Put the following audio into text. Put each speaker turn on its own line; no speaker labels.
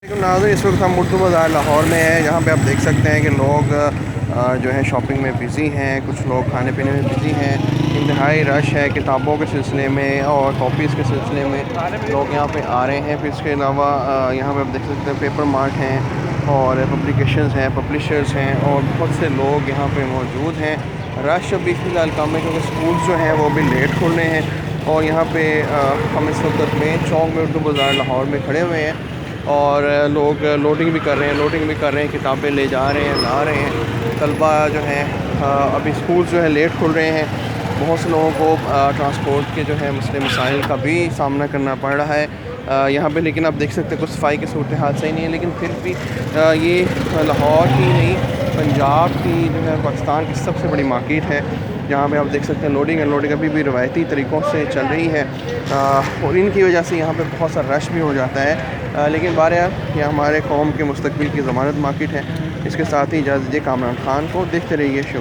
नाज़रीन, इस वक्त हम उर्दू बाज़ार लाहौर में हैं। यहाँ पे आप देख सकते हैं कि लोग जो है शॉपिंग में बिज़ी हैं, कुछ लोग खाने पीने में बिज़ी हैं। इंतहाई रश है किताबों के सिलसिले में और कॉपीज़ के सिलसिले में लोग यहाँ पे आ रहे हैं। फिर इसके अलावा यहाँ पे आप देख सकते हैं पेपर मार्ट हैं और पब्लिकेशंस हैं, पब्लिशर्स हैं और बहुत से लोग यहाँ पे मौजूद हैं। रश अभी फ़िलहाल कम है क्योंकि स्कूल्स जो हैं वो भी लेट खुल रहे हैं। और यहाँ पे हम इस वक्त मेन चौक में उर्दू बाज़ार लाहौर में खड़े हुए हैं और लोग लोडिंग भी कर रहे हैं, किताबें ले जा रहे हैं, ला रहे हैं। तलबा जो हैं अभी स्कूल जो है लेट खुल रहे हैं। बहुत से लोगों को ट्रांसपोर्ट के जो है मसले मसाइल का भी सामना करना पड़ रहा है यहाँ पे। लेकिन आप देख सकते हैं कुछ सफाई की सूरत हाल सही नहीं है, लेकिन फिर भी ये लाहौर की नहीं पंजाब की जो है पाकिस्तान की सबसे बड़ी मार्केट है। जहाँ पे आप देख सकते हैं लोडिंग अनलोडिंग अभी भी रवायती तरीक़ों से चल रही है और इनकी वजह से यहाँ पे बहुत सा रश भी हो जाता है। लेकिन बहरहाल ये हमारे कौम के मुस्तकबिल की ज़मानत मार्केट है। इसके साथ ही इजाज़त दीजिए कामरान खान को। देखते रहिए शो।